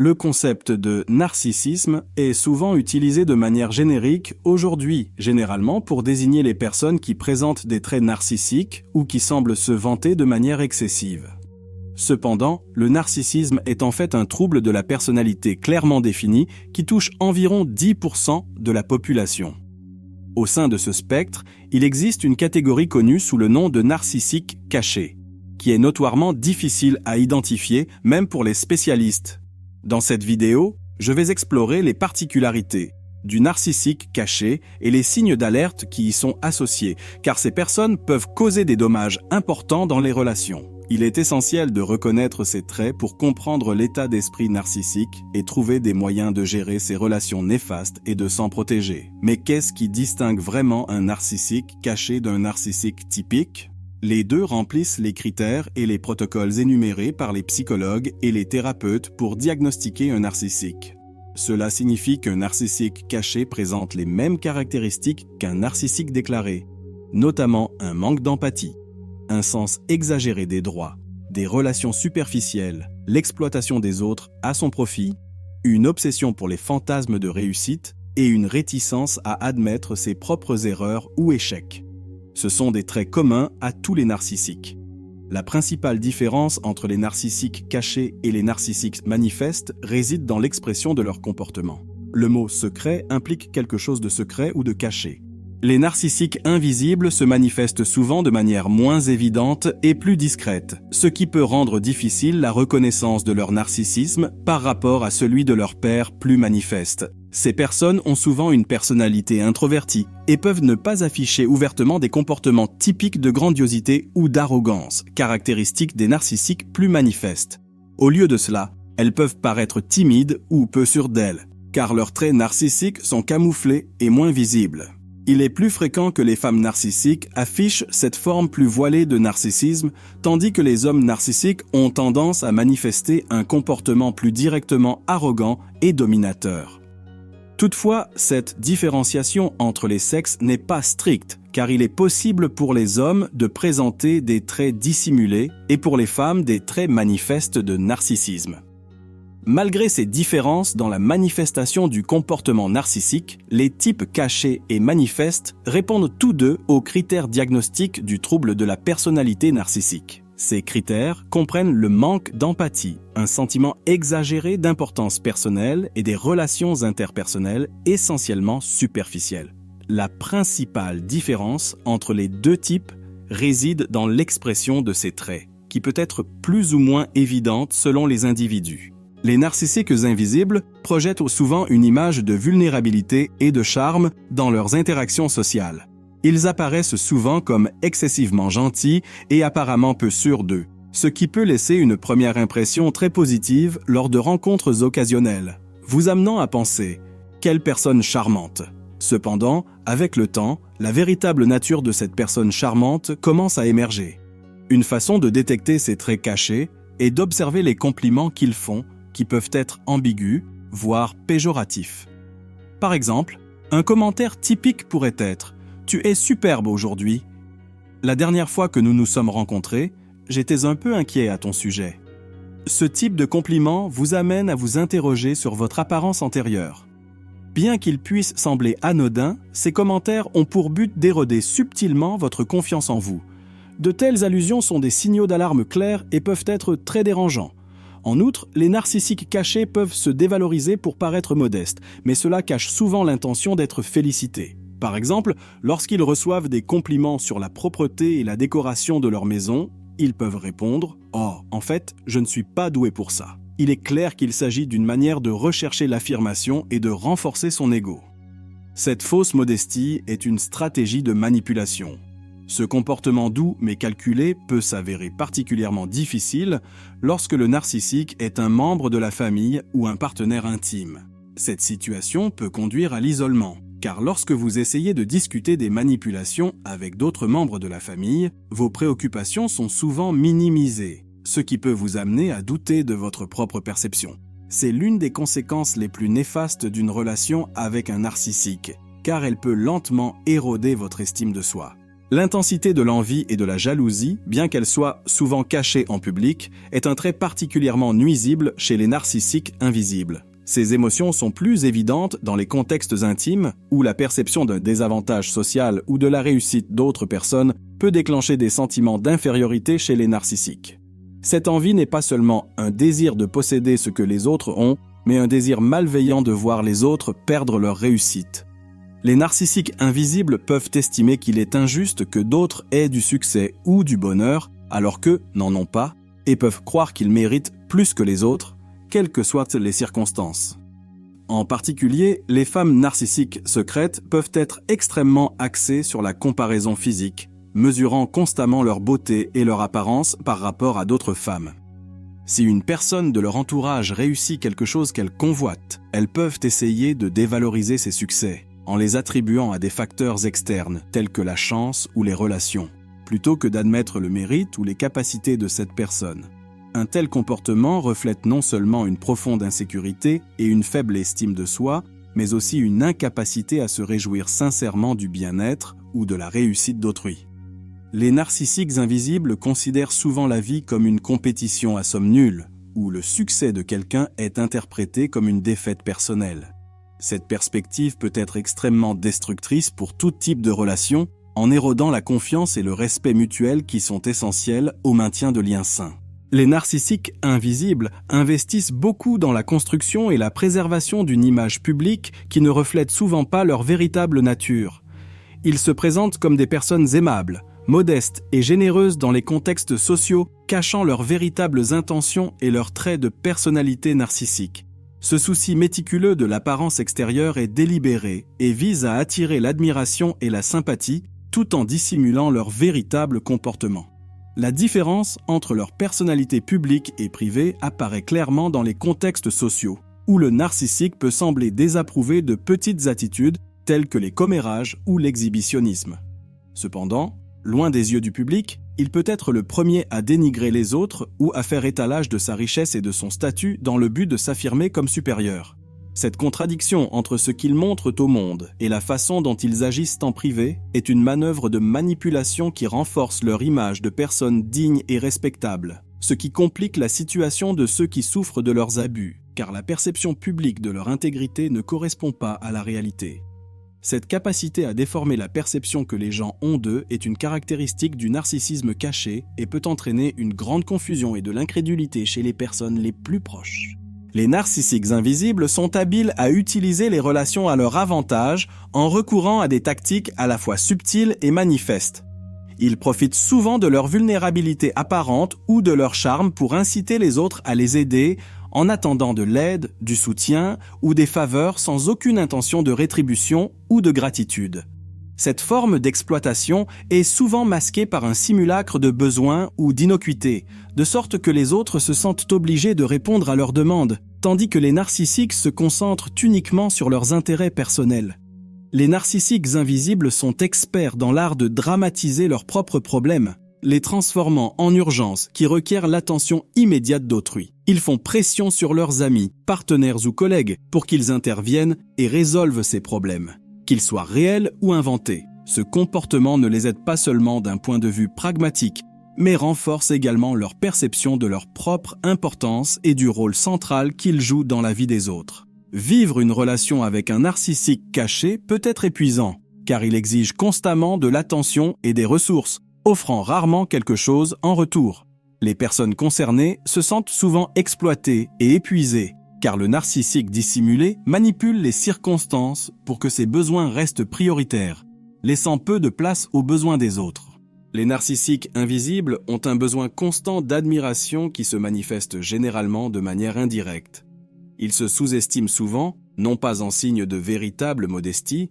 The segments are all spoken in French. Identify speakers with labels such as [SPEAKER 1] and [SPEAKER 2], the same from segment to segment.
[SPEAKER 1] Le concept de narcissisme est souvent utilisé de manière générique aujourd'hui, généralement pour désigner les personnes qui présentent des traits narcissiques ou qui semblent se vanter de manière excessive. Cependant, le narcissisme est en fait un trouble de la personnalité clairement défini qui touche environ 10% de la population. Au sein de ce spectre, il existe une catégorie connue sous le nom de narcissique caché, qui est notoirement difficile à identifier même pour les spécialistes. Dans cette vidéo, je vais explorer les particularités du narcissique caché et les signes d'alerte qui y sont associés, car ces personnes peuvent causer des dommages importants dans les relations. Il est essentiel de reconnaître ces traits pour comprendre l'état d'esprit narcissique et trouver des moyens de gérer ces relations néfastes et de s'en protéger. Mais qu'est-ce qui distingue vraiment un narcissique caché d'un narcissique typique ? Les deux remplissent les critères et les protocoles énumérés par les psychologues et les thérapeutes pour diagnostiquer un narcissique. Cela signifie qu'un narcissique caché présente les mêmes caractéristiques qu'un narcissique déclaré, notamment un manque d'empathie, un sens exagéré des droits, des relations superficielles, l'exploitation des autres à son profit, une obsession pour les fantasmes de réussite et une réticence à admettre ses propres erreurs ou échecs. Ce sont des traits communs à tous les narcissiques. La principale différence entre les narcissiques cachés et les narcissiques manifestes réside dans l'expression de leur comportement. Le mot « secret » implique quelque chose de secret ou de caché. Les narcissiques invisibles se manifestent souvent de manière moins évidente et plus discrète, ce qui peut rendre difficile la reconnaissance de leur narcissisme par rapport à celui de leur père plus manifeste. Ces personnes ont souvent une personnalité introvertie et peuvent ne pas afficher ouvertement des comportements typiques de grandiosité ou d'arrogance, caractéristiques des narcissiques plus manifestes. Au lieu de cela, elles peuvent paraître timides ou peu sûres d'elles, car leurs traits narcissiques sont camouflés et moins visibles. Il est plus fréquent que les femmes narcissiques affichent cette forme plus voilée de narcissisme, tandis que les hommes narcissiques ont tendance à manifester un comportement plus directement arrogant et dominateur. Toutefois, cette différenciation entre les sexes n'est pas stricte, car il est possible pour les hommes de présenter des traits dissimulés et pour les femmes des traits manifestes de narcissisme. Malgré ces différences dans la manifestation du comportement narcissique, les types cachés et manifestes répondent tous deux aux critères diagnostiques du trouble de la personnalité narcissique. Ces critères comprennent le manque d'empathie, un sentiment exagéré d'importance personnelle et des relations interpersonnelles essentiellement superficielles. La principale différence entre les deux types réside dans l'expression de ces traits, qui peut être plus ou moins évidente selon les individus. Les narcissiques invisibles projettent souvent une image de vulnérabilité et de charme dans leurs interactions sociales. Ils apparaissent souvent comme excessivement gentils et apparemment peu sûrs d'eux, ce qui peut laisser une première impression très positive lors de rencontres occasionnelles, vous amenant à penser « quelle personne charmante ». Cependant, avec le temps, la véritable nature de cette personne charmante commence à émerger. Une façon de détecter ces traits cachés est d'observer les compliments qu'ils font, qui peuvent être ambigus, voire péjoratifs. Par exemple, un commentaire typique pourrait être « Tu es superbe aujourd'hui. La dernière fois que nous nous sommes rencontrés, j'étais un peu inquiet à ton sujet. » Ce type de compliment vous amène à vous interroger sur votre apparence antérieure. Bien qu'ils puissent sembler anodins, ces commentaires ont pour but d'éroder subtilement votre confiance en vous. De telles allusions sont des signaux d'alarme clairs et peuvent être très dérangeants. En outre, les narcissiques cachés peuvent se dévaloriser pour paraître modestes, mais cela cache souvent l'intention d'être félicités. Par exemple, lorsqu'ils reçoivent des compliments sur la propreté et la décoration de leur maison, ils peuvent répondre « Oh, en fait, je ne suis pas doué pour ça ». Il est clair qu'il s'agit d'une manière de rechercher l'affirmation et de renforcer son ego. Cette fausse modestie est une stratégie de manipulation. Ce comportement doux mais calculé peut s'avérer particulièrement difficile lorsque le narcissique est un membre de la famille ou un partenaire intime. Cette situation peut conduire à l'isolement, car lorsque vous essayez de discuter des manipulations avec d'autres membres de la famille, vos préoccupations sont souvent minimisées, ce qui peut vous amener à douter de votre propre perception. C'est l'une des conséquences les plus néfastes d'une relation avec un narcissique, car elle peut lentement éroder votre estime de soi. L'intensité de l'envie et de la jalousie, bien qu'elle soit souvent cachée en public, est un trait particulièrement nuisible chez les narcissiques invisibles. Ces émotions sont plus évidentes dans les contextes intimes où la perception d'un désavantage social ou de la réussite d'autres personnes peut déclencher des sentiments d'infériorité chez les narcissiques. Cette envie n'est pas seulement un désir de posséder ce que les autres ont, mais un désir malveillant de voir les autres perdre leur réussite. Les narcissiques invisibles peuvent estimer qu'il est injuste que d'autres aient du succès ou du bonheur, alors qu'eux n'en ont pas, et peuvent croire qu'ils méritent plus que les autres, quelles que soient les circonstances. En particulier, les femmes narcissiques secrètes peuvent être extrêmement axées sur la comparaison physique, mesurant constamment leur beauté et leur apparence par rapport à d'autres femmes. Si une personne de leur entourage réussit quelque chose qu'elle convoite, elles peuvent essayer de dévaloriser ses succès, en les attribuant à des facteurs externes, tels que la chance ou les relations, plutôt que d'admettre le mérite ou les capacités de cette personne. Un tel comportement reflète non seulement une profonde insécurité et une faible estime de soi, mais aussi une incapacité à se réjouir sincèrement du bien-être ou de la réussite d'autrui. Les narcissiques invisibles considèrent souvent la vie comme une compétition à somme nulle, où le succès de quelqu'un est interprété comme une défaite personnelle. Cette perspective peut être extrêmement destructrice pour tout type de relation, en érodant la confiance et le respect mutuel qui sont essentiels au maintien de liens sains. Les narcissiques invisibles investissent beaucoup dans la construction et la préservation d'une image publique qui ne reflète souvent pas leur véritable nature. Ils se présentent comme des personnes aimables, modestes et généreuses dans les contextes sociaux, cachant leurs véritables intentions et leurs traits de personnalité narcissique. Ce souci méticuleux de l'apparence extérieure est délibéré et vise à attirer l'admiration et la sympathie tout en dissimulant leur véritable comportement. La différence entre leur personnalité publique et privée apparaît clairement dans les contextes sociaux, où le narcissique peut sembler désapprouver de petites attitudes telles que les commérages ou l'exhibitionnisme. Cependant, loin des yeux du public, il peut être le premier à dénigrer les autres ou à faire étalage de sa richesse et de son statut dans le but de s'affirmer comme supérieur. Cette contradiction entre ce qu'ils montrent au monde et la façon dont ils agissent en privé est une manœuvre de manipulation qui renforce leur image de personnes dignes et respectables, ce qui complique la situation de ceux qui souffrent de leurs abus, car la perception publique de leur intégrité ne correspond pas à la réalité. Cette capacité à déformer la perception que les gens ont d'eux est une caractéristique du narcissisme caché et peut entraîner une grande confusion et de l'incrédulité chez les personnes les plus proches. Les narcissiques invisibles sont habiles à utiliser les relations à leur avantage en recourant à des tactiques à la fois subtiles et manifestes. Ils profitent souvent de leur vulnérabilité apparente ou de leur charme pour inciter les autres à les aider en attendant de l'aide, du soutien ou des faveurs sans aucune intention de rétribution ou de gratitude. Cette forme d'exploitation est souvent masquée par un simulacre de besoin ou d'innocuité, de sorte que les autres se sentent obligés de répondre à leurs demandes, tandis que les narcissiques se concentrent uniquement sur leurs intérêts personnels. Les narcissiques invisibles sont experts dans l'art de dramatiser leurs propres problèmes, les transformant en urgence qui requièrent l'attention immédiate d'autrui. Ils font pression sur leurs amis, partenaires ou collègues pour qu'ils interviennent et résolvent ces problèmes. Qu'ils soient réels ou inventés, ce comportement ne les aide pas seulement d'un point de vue pragmatique, mais renforce également leur perception de leur propre importance et du rôle central qu'ils jouent dans la vie des autres. Vivre une relation avec un narcissique caché peut être épuisant, car il exige constamment de l'attention et des ressources, offrant rarement quelque chose en retour. Les personnes concernées se sentent souvent exploitées et épuisées, car le narcissique dissimulé manipule les circonstances pour que ses besoins restent prioritaires, laissant peu de place aux besoins des autres. Les narcissiques invisibles ont un besoin constant d'admiration qui se manifeste généralement de manière indirecte. Ils se sous-estiment souvent, non pas en signe de véritable modestie,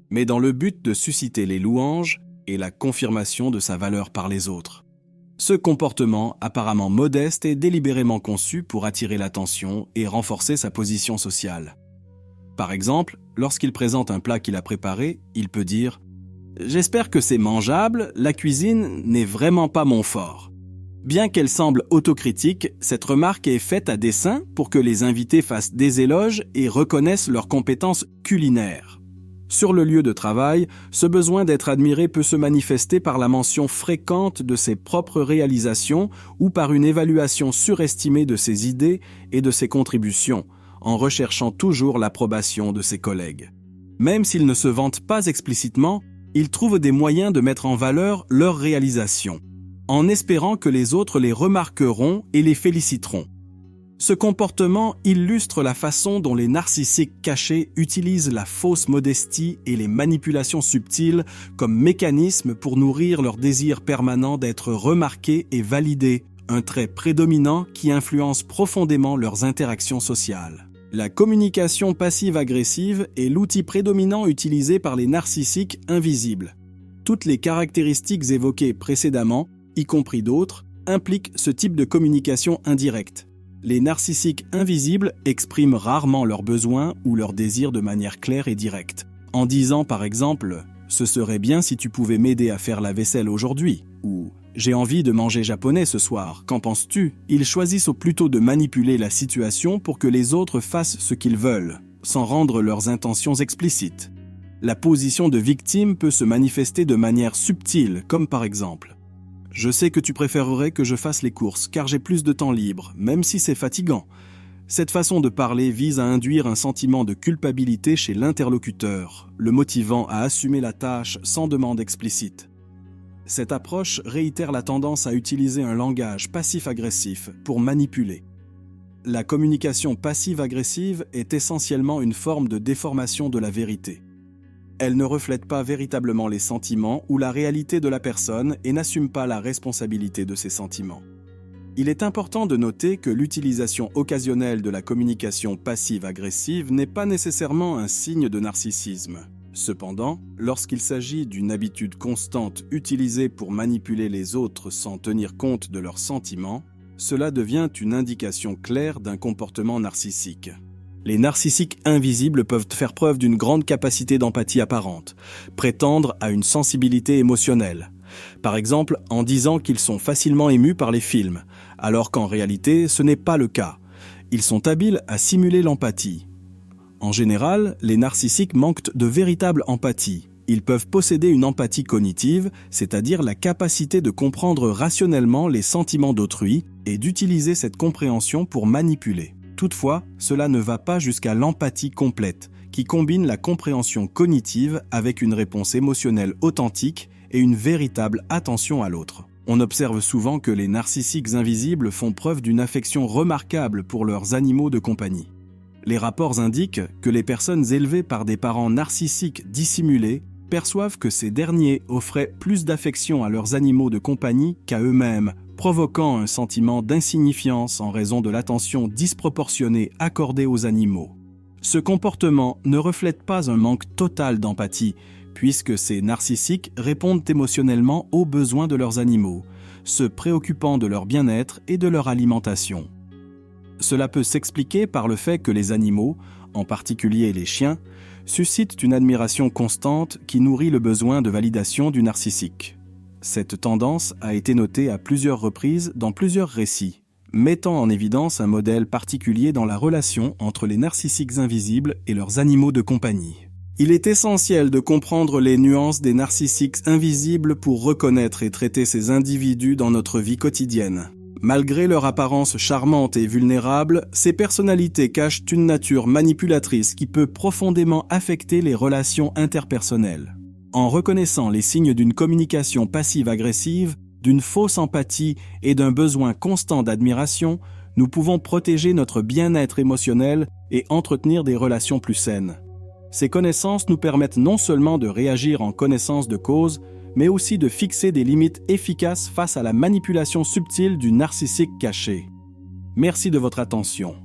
[SPEAKER 1] mais dans le but de susciter les louanges et la confirmation de sa valeur par les autres. Ce comportement, apparemment modeste, est délibérément conçu pour attirer l'attention et renforcer sa position sociale. Par exemple, lorsqu'il présente un plat qu'il a préparé, il peut dire « J'espère que c'est mangeable, la cuisine n'est vraiment pas mon fort ». Bien qu'elle semble autocritique, cette remarque est faite à dessein pour que les invités fassent des éloges et reconnaissent leurs compétences culinaires. Sur le lieu de travail, ce besoin d'être admiré peut se manifester par la mention fréquente de ses propres réalisations ou par une évaluation surestimée de ses idées et de ses contributions, en recherchant toujours l'approbation de ses collègues. Même s'il ne se vante pas explicitement, il trouve des moyens de mettre en valeur leurs réalisations, en espérant que les autres les remarqueront et les féliciteront. Ce comportement illustre la façon dont les narcissiques cachés utilisent la fausse modestie et les manipulations subtiles comme mécanisme pour nourrir leur désir permanent d'être remarqués et validés, un trait prédominant qui influence profondément leurs interactions sociales. La communication passive-agressive est l'outil prédominant utilisé par les narcissiques invisibles. Toutes les caractéristiques évoquées précédemment, y compris d'autres, impliquent ce type de communication indirecte. Les narcissiques invisibles expriment rarement leurs besoins ou leurs désirs de manière claire et directe, en disant par exemple « Ce serait bien si tu pouvais m'aider à faire la vaisselle aujourd'hui » ou « J'ai envie de manger japonais ce soir, qu'en penses-tu » Ils choisissent plutôt de manipuler la situation pour que les autres fassent ce qu'ils veulent, sans rendre leurs intentions explicites. La position de victime peut se manifester de manière subtile, comme par exemple « Je sais que tu préférerais que je fasse les courses car j'ai plus de temps libre, même si c'est fatigant. » Cette façon de parler vise à induire un sentiment de culpabilité chez l'interlocuteur, le motivant à assumer la tâche sans demande explicite. Cette approche réitère la tendance à utiliser un langage passif-agressif pour manipuler. La communication passive-agressive est essentiellement une forme de déformation de la vérité. Elle ne reflète pas véritablement les sentiments ou la réalité de la personne et n'assume pas la responsabilité de ses sentiments. Il est important de noter que l'utilisation occasionnelle de la communication passive-agressive n'est pas nécessairement un signe de narcissisme. Cependant, lorsqu'il s'agit d'une habitude constante utilisée pour manipuler les autres sans tenir compte de leurs sentiments, cela devient une indication claire d'un comportement narcissique. Les narcissiques invisibles peuvent faire preuve d'une grande capacité d'empathie apparente, prétendre à une sensibilité émotionnelle. Par exemple, en disant qu'ils sont facilement émus par les films, alors qu'en réalité, ce n'est pas le cas. Ils sont habiles à simuler l'empathie. En général, les narcissiques manquent de véritable empathie. Ils peuvent posséder une empathie cognitive, c'est-à-dire la capacité de comprendre rationnellement les sentiments d'autrui et d'utiliser cette compréhension pour manipuler. Toutefois, cela ne va pas jusqu'à l'empathie complète, qui combine la compréhension cognitive avec une réponse émotionnelle authentique et une véritable attention à l'autre. On observe souvent que les narcissiques invisibles font preuve d'une affection remarquable pour leurs animaux de compagnie. Les rapports indiquent que les personnes élevées par des parents narcissiques dissimulés perçoivent que ces derniers offraient plus d'affection à leurs animaux de compagnie qu'à eux-mêmes, provoquant un sentiment d'insignifiance en raison de l'attention disproportionnée accordée aux animaux. Ce comportement ne reflète pas un manque total d'empathie, puisque ces narcissiques répondent émotionnellement aux besoins de leurs animaux, se préoccupant de leur bien-être et de leur alimentation. Cela peut s'expliquer par le fait que les animaux, en particulier les chiens, suscitent une admiration constante qui nourrit le besoin de validation du narcissique. Cette tendance a été notée à plusieurs reprises dans plusieurs récits, mettant en évidence un modèle particulier dans la relation entre les narcissiques invisibles et leurs animaux de compagnie. Il est essentiel de comprendre les nuances des narcissiques invisibles pour reconnaître et traiter ces individus dans notre vie quotidienne. Malgré leur apparence charmante et vulnérable, ces personnalités cachent une nature manipulatrice qui peut profondément affecter les relations interpersonnelles. En reconnaissant les signes d'une communication passive-agressive, d'une fausse empathie et d'un besoin constant d'admiration, nous pouvons protéger notre bien-être émotionnel et entretenir des relations plus saines. Ces connaissances nous permettent non seulement de réagir en connaissance de cause, mais aussi de fixer des limites efficaces face à la manipulation subtile du narcissique caché. Merci de votre attention.